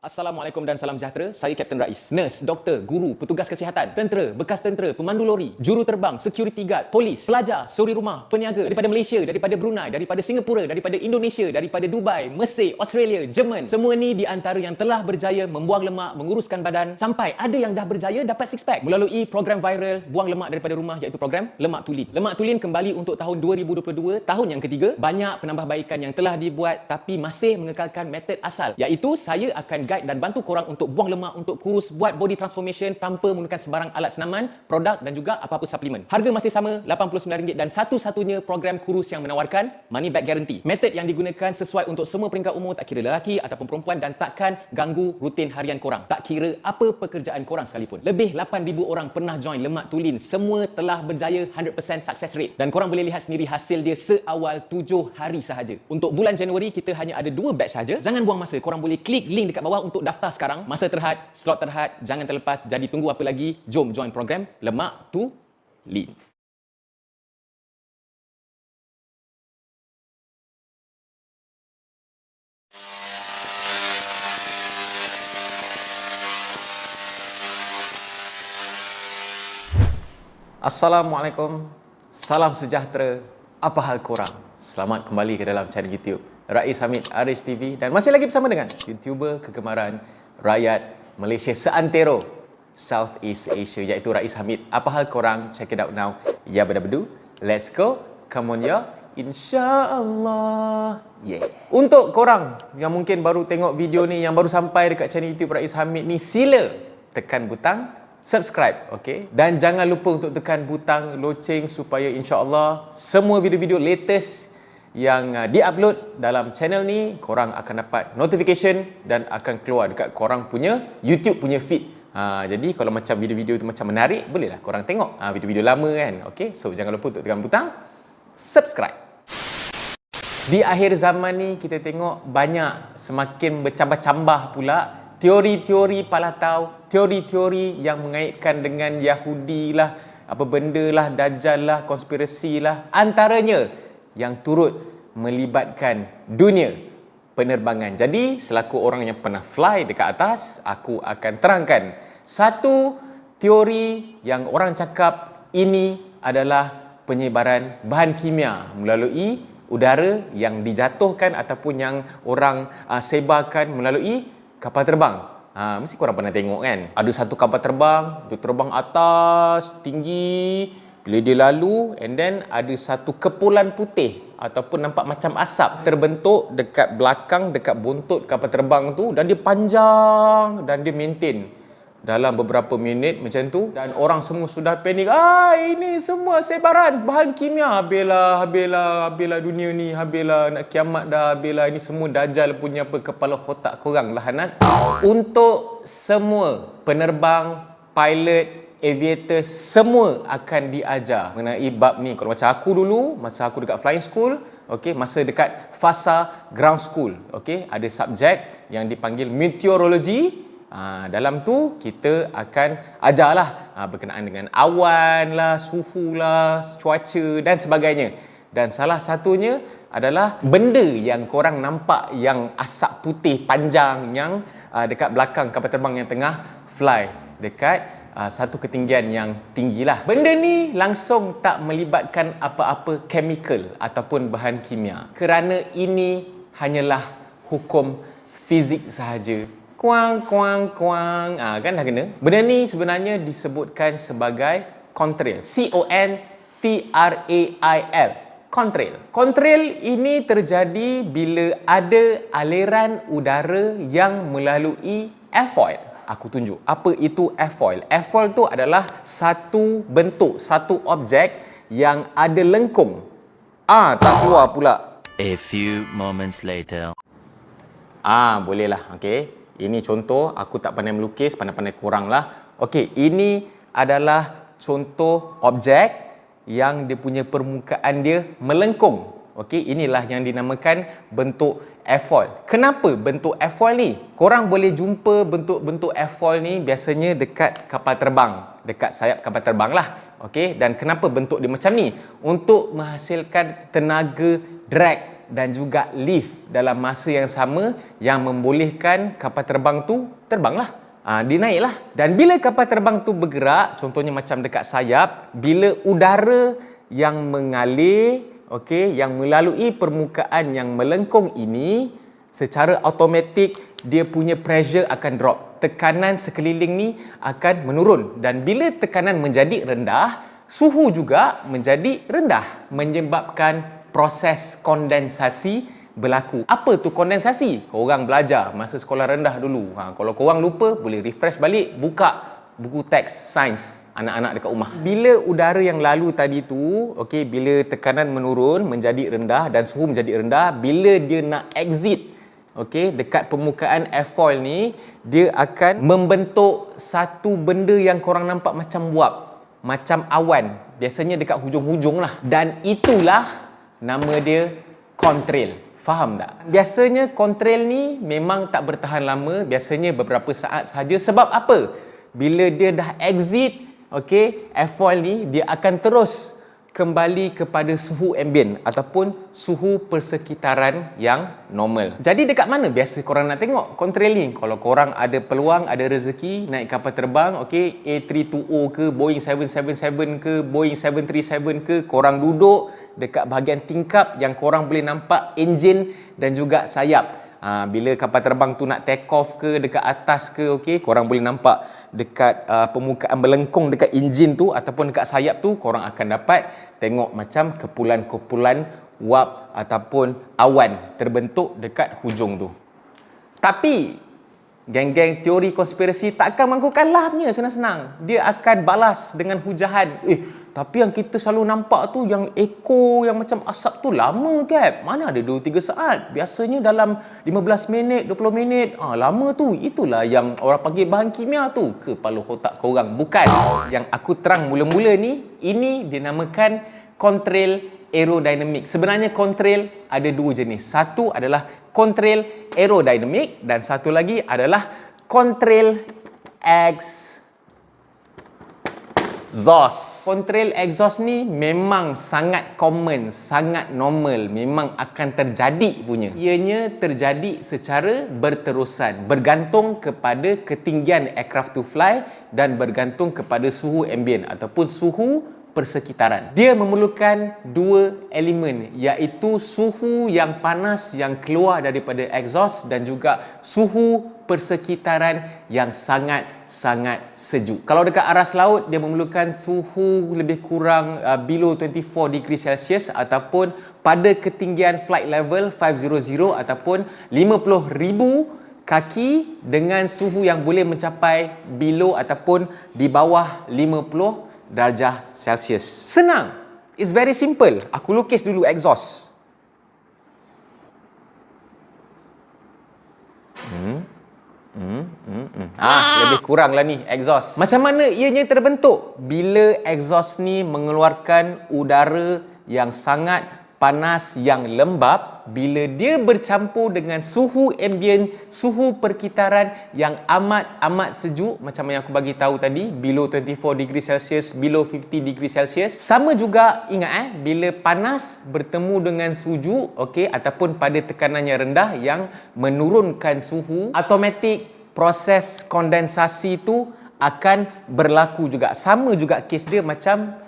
Assalamualaikum dan salam sejahtera. Saya Kapten Rais. Nurse, doktor, guru, petugas kesihatan, tentera, bekas tentera, pemandu lori, juru terbang, security guard, polis, pelajar, suri rumah, peniaga daripada Malaysia, daripada Brunei, daripada Singapura, daripada Indonesia, daripada Dubai, Mesir, Australia, Jerman. Semua ni di antara yang telah berjaya membuang lemak, menguruskan badan sampai ada yang dah berjaya dapat six pack melalui program viral buang lemak daripada rumah iaitu program Lemak Tulin. Lemak Tulin kembali untuk tahun 2022, tahun yang ketiga. Banyak penambahbaikan yang telah dibuat tapi masih mengekalkan metod asal iaitu saya akan guide dan bantu korang untuk buang lemak, untuk kurus, buat body transformation tanpa menggunakan sebarang alat senaman, produk dan juga apa-apa suplemen. Harga masih sama RM89 dan satu-satunya program kurus yang menawarkan money back guarantee. Metod yang digunakan sesuai untuk semua peringkat umur, tak kira lelaki ataupun perempuan, dan takkan ganggu rutin harian korang. Tak kira apa pekerjaan korang sekalipun. Lebih 8,000 orang pernah join Lemak Tulin. Semua telah berjaya 100% success rate. Dan korang boleh lihat sendiri hasil dia seawal 7 hari sahaja. Untuk bulan Januari kita hanya ada 2 batch sahaja. Jangan buang masa. Korang boleh klik link dekat bawah untuk daftar sekarang. Masa terhad, slot terhad, jangan terlepas. Jadi tunggu apa lagi? Jom join program Lemak Tulin. Assalamualaikum, salam sejahtera, apa hal korang? Selamat kembali ke dalam channel YouTube Rais Hamid Aris TV dan masih lagi bersama dengan YouTuber kegemaran rakyat Malaysia seantero Southeast Asia iaitu Rais Hamid. Apa hal korang? Check it out now. Ya bedu, let's go, come on ya, InsyaAllah. Yeah. Untuk korang yang mungkin baru tengok video ni, yang baru sampai dekat channel YouTube Rais Hamid ni, sila tekan butang subscribe, okey? Dan jangan lupa untuk tekan butang loceng supaya insya-Allah semua video-video latest yang di-upload dalam channel ni korang akan dapat notification dan akan keluar dekat korang punya YouTube punya feed. Jadi kalau macam video-video tu macam menarik, bolehlah korang tengok video-video lama kan. Okey, so jangan lupa untuk tekan butang subscribe. Di akhir zaman ni kita tengok banyak semakin bercambah-cambah pula teori-teori palatau, teori-teori yang mengaitkan dengan Yahudi lah, apa benda lah, Dajjal lah, konspirasi lah, antaranya yang turut melibatkan dunia penerbangan. Jadi, selaku orang yang pernah fly dekat atas, aku akan terangkan satu teori yang orang cakap ini adalah penyebaran bahan kimia melalui udara yang dijatuhkan ataupun yang orang sebarkan melalui kapal terbang. Mesti korang pernah tengok kan? Ada satu kapal terbang, dia terbang atas, tinggi. Bila dia lalu, and then ada satu kepulan putih ataupun nampak macam asap terbentuk dekat belakang, dekat buntut kapal terbang tu, dan dia panjang dan dia maintain dalam beberapa minit macam tu, dan orang semua sudah panik. Ini semua sebaran bahan kimia. Habislah dunia ni, habislah nak kiamat dah, habislah ini semua Dajjal punya apa kepala otak korang lah Hanat. Untuk semua penerbang, pilot, aviators, semua akan diajar mengenai bab ni. Kalau macam aku dulu, masa aku dekat flying school, okey, masa dekat FASA ground school, okey, ada subjek yang dipanggil meteorology. Dalam tu kita akan ajarlah berkenaan dengan awan lah, suhu lah, cuaca dan sebagainya. Dan salah satunya adalah benda yang korang nampak yang asap putih panjang yang dekat belakang kapal terbang yang tengah fly dekat satu ketinggian yang tinggilah. Benda ni langsung tak melibatkan apa-apa chemical ataupun bahan kimia, kerana ini hanyalah hukum fizik sahaja. Kuang. Kan dah kena. Benda ni sebenarnya disebutkan sebagai contrail. C-O-N-T-R-A-I-L. Contrail. Contrail ini terjadi bila ada aliran udara yang melalui airfoil. Aku tunjuk apa itu airfoil. Airfoil tu adalah satu bentuk, satu objek yang ada lengkung. Tak keluar pula. A few moments later. Bolehlah. Okey. Ini contoh, aku tak pandai melukis, pandai-pandai kurang lah. Okey, ini adalah contoh objek yang dia punya permukaan dia melengkung. Okey, inilah yang dinamakan bentuk airfoil. Kenapa bentuk airfoil ni? Korang boleh jumpa bentuk-bentuk airfoil ni biasanya dekat kapal terbang, dekat sayap kapal terbang lah. Okey, dan kenapa bentuk dia macam ni? Untuk menghasilkan tenaga drag dan juga lift dalam masa yang sama yang membolehkan kapal terbang tu terbanglah. Dia naiklah. Dan bila kapal terbang tu bergerak, contohnya macam dekat sayap, bila udara yang mengalir, okey, yang melalui permukaan yang melengkung ini, secara automatik dia punya pressure akan drop. Tekanan sekeliling ni akan menurun. Dan bila tekanan menjadi rendah, suhu juga menjadi rendah, menyebabkan proses kondensasi berlaku. Apa tu kondensasi? Korang belajar masa sekolah rendah dulu. Kalau korang lupa, boleh refresh balik, buka buku teks sains anak-anak dekat rumah. Bila udara yang lalu tadi tu, okey, bila tekanan menurun menjadi rendah dan suhu menjadi rendah, bila dia nak exit, okey, dekat permukaan airfoil ni, dia akan membentuk satu benda yang korang nampak macam wap, macam awan, biasanya dekat hujung-hujung lah. Dan itulah nama dia contrail. Faham tak? Biasanya contrail ni memang tak bertahan lama, biasanya beberapa saat sahaja. Sebab apa? Bila dia dah exit, okey, airfoil ni, dia akan terus kembali kepada suhu ambient ataupun suhu persekitaran yang normal. Jadi dekat mana biasa korang nak tengok contrail ni? Kalau korang ada peluang, ada rezeki naik kapal terbang, okey, A320 ke, Boeing 777 ke, Boeing 737 ke, korang duduk dekat bahagian tingkap yang korang boleh nampak enjin dan juga sayap. Bila kapal terbang tu nak take off ke dekat atas ke, okey, korang boleh nampak dekat permukaan melengkung dekat enjin tu ataupun dekat sayap tu, korang akan dapat tengok macam kepulan-kepulan wap ataupun awan terbentuk dekat hujung tu. Tapi geng-geng teori konspirasi tak akan mampu kalahnya senang-senang. Dia akan balas dengan hujahan. Tapi yang kita selalu nampak tu, yang ekor yang macam asap tu lama kan? Mana ada 2-3 saat? Biasanya dalam 15 minit, 20 minit. Lama tu. Itulah yang orang panggil bahan kimia tu. Kepala otak korang. Bukan. Yang aku terang mula-mula ni, ini dinamakan contrail aerodynamic. Sebenarnya contrail ada dua jenis. Satu adalah contrail aerodynamic dan satu lagi adalah contrail exhaust. Contrail exhaust ni memang sangat common, sangat normal, memang akan terjadi punya. Ianya terjadi secara berterusan, bergantung kepada ketinggian aircraft to fly dan bergantung kepada suhu ambient ataupun suhu persekitaran. Dia memerlukan dua elemen, iaitu suhu yang panas yang keluar daripada exhaust dan juga suhu persekitaran yang sangat-sangat sejuk. Kalau dekat aras laut, dia memerlukan suhu lebih kurang below 24 degree Celsius ataupun pada ketinggian flight level 500 ataupun 50,000 kaki dengan suhu yang boleh mencapai below ataupun di bawah 50 darjah Celsius. Senang. It's very simple. Aku lukis dulu exhaust. Lebih kurang lah ni exhaust. Macam mana ianya terbentuk? Bila exhaust ni mengeluarkan udara yang sangat panas, yang lembab, bila dia bercampur dengan suhu ambient, suhu perkitaran yang amat sejuk, macam yang aku bagi tahu tadi, below 24 degree Celsius, below 50 degree Celsius. Sama juga, ingat bila panas bertemu dengan sejuk, okey, ataupun pada tekanan yang rendah yang menurunkan suhu, automatik proses kondensasi tu akan berlaku juga. Sama juga kes dia macam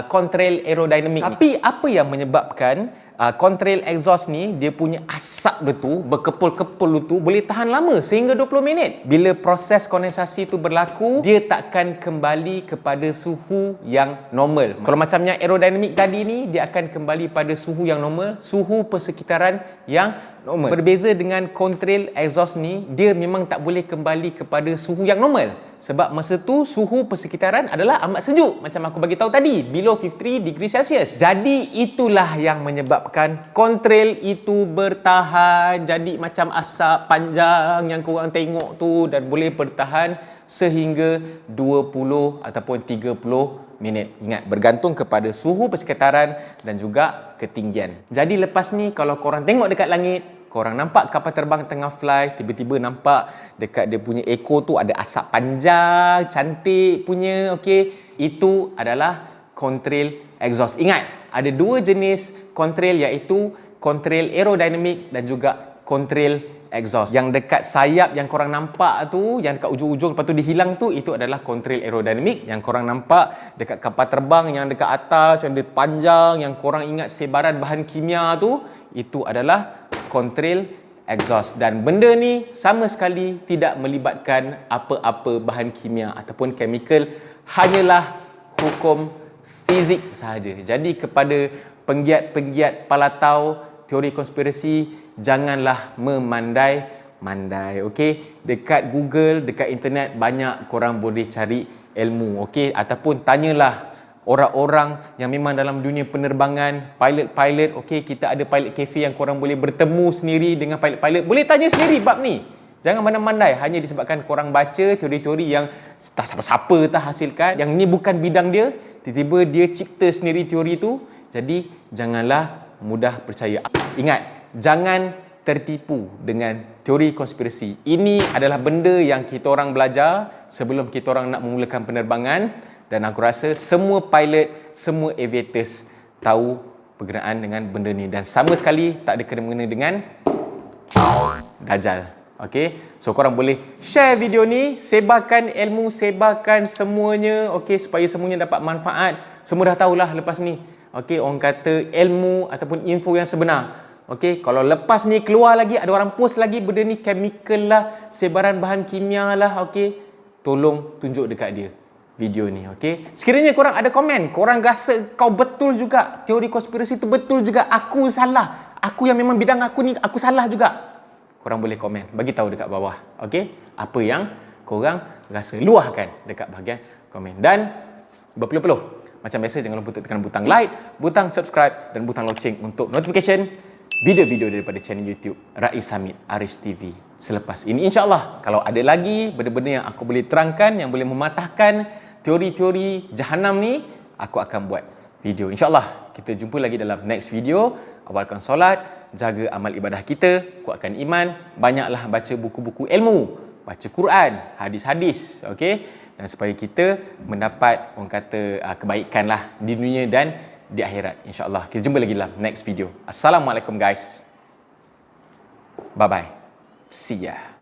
contrail aerodynamic. Tapi apa yang menyebabkan contrail exhaust ni, dia punya asap dia tu, berkepul-kepul tu boleh tahan lama sehingga 20 minit. Bila proses kondensasi tu berlaku, dia takkan kembali kepada suhu yang normal. Kalau macamnya aerodynamic tadi ni, dia akan kembali pada suhu yang normal, suhu persekitaran yang normal. Berbeza dengan contrail exhaust ni, dia memang tak boleh kembali kepada suhu yang normal. Sebab masa tu suhu persekitaran adalah amat sejuk, macam aku bagi tahu tadi, below 53 degree Celsius. Jadi itulah yang menyebabkan contrail itu bertahan jadi macam asap panjang yang korang tengok tu, dan boleh bertahan sehingga 20 ataupun 30 minit. Ingat, bergantung kepada suhu persekitaran dan juga ketinggian. Jadi lepas ni kalau korang tengok dekat langit, korang nampak kapal terbang tengah fly, tiba-tiba nampak dekat dia punya ekor tu ada asap panjang, cantik punya, okey. Itu adalah contrail exhaust. Ingat, ada dua jenis contrail, iaitu kontrail aerodinamik dan juga kontrail exhaust. Yang dekat sayap yang korang nampak tu, yang dekat ujung-ujung lepas tu dihilang tu, itu adalah kontrail aerodinamik. Yang korang nampak dekat kapal terbang yang dekat atas, yang dia panjang, yang korang ingat sebaran bahan kimia tu, itu adalah kontrail exhaust. Dan benda ni sama sekali tidak melibatkan apa-apa bahan kimia ataupun chemical, hanyalah hukum fizik sahaja. Jadi kepada penggiat-penggiat palatau teori konspirasi, janganlah memandai-mandai, okey? Dekat Google, dekat internet banyak korang boleh cari ilmu, okey? Ataupun tanyalah orang-orang yang memang dalam dunia penerbangan, pilot-pilot, okey? Kita ada pilot cafe yang korang boleh bertemu sendiri dengan pilot-pilot. Boleh tanya sendiri bab ni. Jangan mandai-mandai hanya disebabkan korang baca teori-teori yang tak siapa-siapa tak hasilkan, yang ni bukan bidang dia, tiba-tiba dia cipta sendiri teori tu. Jadi janganlah mudah percaya. Ingat, jangan tertipu dengan teori konspirasi. Ini adalah benda yang kita orang belajar sebelum kita orang nak memulakan penerbangan, dan aku rasa semua pilot, semua aviators tahu berkenaan dengan benda ni, dan sama sekali tak ada kena-mengena dengan Dajjal. Okey, so korang boleh share video ni, sebarkan ilmu, sebarkan semuanya, okey, supaya semuanya dapat manfaat. Semua dah tahulah lepas ni. Okey, orang kata ilmu ataupun info yang sebenar. Okey, kalau lepas ni keluar lagi, ada orang post lagi benda ni chemical lah, sebaran bahan kimia lah, okey, tolong tunjuk dekat dia video ni, okey. Sekiranya korang ada komen, korang rasa kau betul juga, teori konspirasi tu betul juga, aku salah, aku yang memang bidang aku ni, aku salah juga, korang boleh komen, bagi tahu dekat bawah, okey, apa yang korang rasa, luahkan dekat bahagian komen. Dan berpeluh-peluh, macam biasa, jangan lupa tekan butang like, butang subscribe dan butang loceng untuk notification video-video daripada channel YouTube Rais Hamid Arish TV selepas ini. InsyaAllah, kalau ada lagi benda-benda yang aku boleh terangkan, yang boleh mematahkan teori-teori jahanam ni, aku akan buat video. InsyaAllah, kita jumpa lagi dalam next video. Awalkan solat, jaga amal ibadah kita, kuatkan iman, banyaklah baca buku-buku ilmu, baca Quran, hadis-hadis, okey? Dan supaya kita mendapat, orang kata, kebaikan lah di dunia dan di akhirat. InsyaAllah. Kita jumpa lagi dalam next video. Assalamualaikum guys. Bye-bye. See ya.